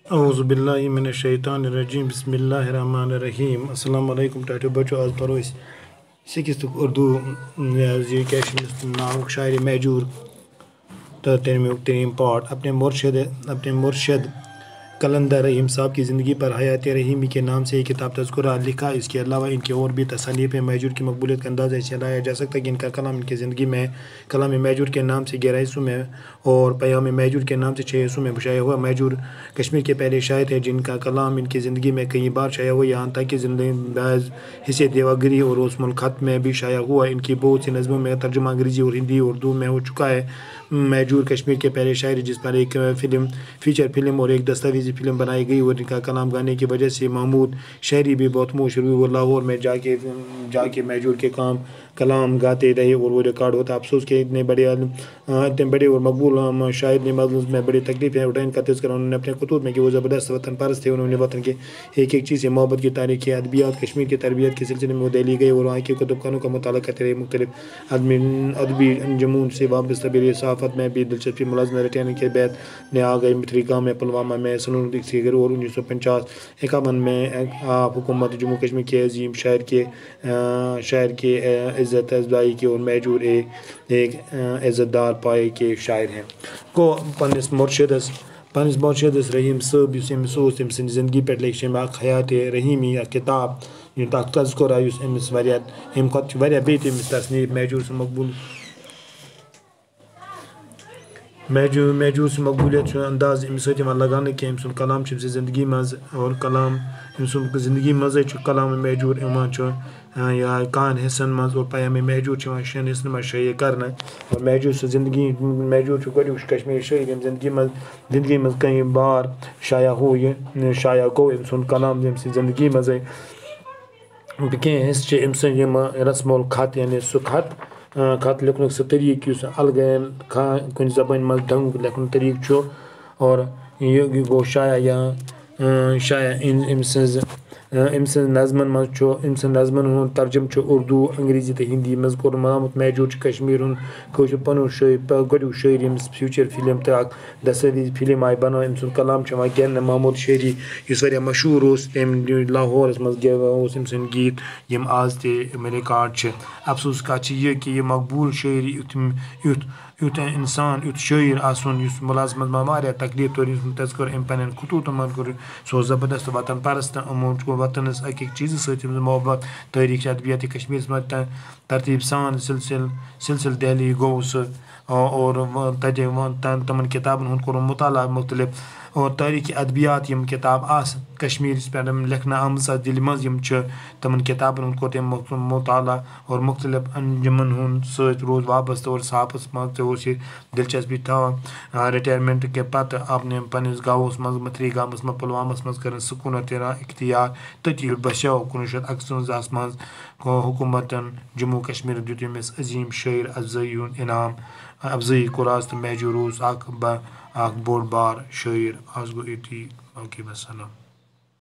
औज़ुबिल्लाहि मिनश्शैतानिर्रजीम बिस्मिल्लाहिर्रहमानिर्रहीम। अस्सलामु अलैकुम टाटो बच्चों, आज पढ़ो इस सिक्स उर्दू ये क्या नाम शायरी महजूर तरीम पाठ अपने मुर्शद कलंदर रहीम साहब की ज़िंदगी पर हयात रहीमी के नाम से एक किताब तज़किरा लिखा। इसके अलावा इनके और भी तसनीफ़ महजूर की मकबूलियत का अंदाज़ा इससे लगाया जा सकता है कि इनका कलाम इनकी ज़िंदगी में कलाम महजूर के नाम से 11 हिस्सों में और पैगाम महजूर के नाम से 6 हिस्सों में शाया हुआ। महजूर कश्मीर के पहले शायर थे जिनका कलाम इनकी ज़िंदगी में कई बार शाया हुआ, यहाँ तक कि ज़िंदगी हिस्से देवागिरी और उस्मुल ख़त में भी शाया हुआ। इनकी बहुत सी नज़मों में तर्जुमा अंग्रेज़ी और हिंदी उर्दू में हो चुका है। महजूर कश्मीर के पहले शायर जिस पर एक फीचर फिल्म और एक दस्तावेज़ी फिल्म बनाई गई और इनका कलाम गाने की वजह से महमूद शहरी भी बहुत मशहूर हुए। वो लाहौर में जाके महजूर के कलाम गाते रहे और वो रिकॉर्ड होता। अफसोस के इतने बड़े और मकबूल शायर ने मजलूम में बड़ी तकलीफें उठाई। इनका तज़किरा उन्होंने अपने कुतूब में कि वो ज़बरदस्त वतन परस्त थे। उन्होंने वतन के एक एक चीज़ से मोहब्बत की तारीख़ अदबियात कश्मीर की तरबियत के सिलसिले में वो दिल्ली गए और वहाँ के कुतुब खानों का मुताला करते रहे। मुख्तलिफ अदबी अंजुमन से वाबस्ता भी सहाफ़त में भी दिलचस्पी मुलाज़मत रखने के बाद ने आ गई। मिथ्रिका में, पुलवामा में, सन 1950-51 में हुकूमत जम्मू कश्मीर के अजीम शायर के इज़्ज़त अफ़ज़ाई की और महजूर एक इज़्ज़तदार पाए के शायर हैं को पन्निस मुर्शद रहीम साहब तम ज़िंदगी पे लिखे हयात रहीमी किताब तज़किरा बेहतर तसनीफ़ महजूर से मकबूलियत अंदाज लगाने के कलाम ज़िंदगी मज़ और कलाम ज़िंदगी मज़ कलाम महजूर या कान हिस्सन मज़ और पैगाम महजूर शन हिस्सन मज़ शाया करना और महजूर से ज़िंदगी महजूर कश्मीर शहर ज़िंदगी मज़ कई बार शाया हो शाया गो कलाम ज़िंदगी मज़ हिस्से रस्मुल ख़त यानी सु खत लिखने सह तरीक़ अलग कुछ ज़बान मज़ ढंग लिखन तरीक़ और यह गो शाया नज़मन मज़ नज़मन तर्जुम उर्दू अंग्रेज़ी तो हिंदी मज़ कोर महमूद महजूर कश्मीर पन शायरी फ्यूचर फिल्म तो दस्तावेज़ी फिल्म आई बना। कलाम गिन महमूद शहरी इस मशहूर लाहौर मज़ गेव गीत यम आज ते रिकॉर्ड। अफसोस कत यह कि यह मकबूल शायरी युथ इंसान युथ शायर आसन मुलाजमत में वारिया तकलीफ तो तज़किरा अम पन्न खतूतन मन कर सो ज़बरदस्त वतन परस्त यमो वतन एक चीज़ सत्य मोहब्बत तारीख अदबियात कश्मीर मज तरतीब सान सिलसिल दिल्ली गो और तमन किताबन हूँ कोर मुताला मुख्तलिफ और तारीख़ अदबियात यम किताब कश्मीर पे लिखना आम दिल मज तमन किताबन हूँ कोर मुताला और मुख्तलिफ अंजुमन हूँ सत रोज़ वाबस्त और साहबस मज दिलचस्पी था। रिटायरमेंट के पत आपने पन्निस गाँवस मज मथरी गामस मज पुलवामस मज कर सुकूनत इख्तियार तती बसो 1958 मज हुकूमतन जम्मू कश्मीर दुत अमिस अजीम शायर अफ़ज़ाई हुंद इनाम अफ़ज़ाई कुरास तो महजूर बोड़ बार शायर आज गो इती बाकी वसलम।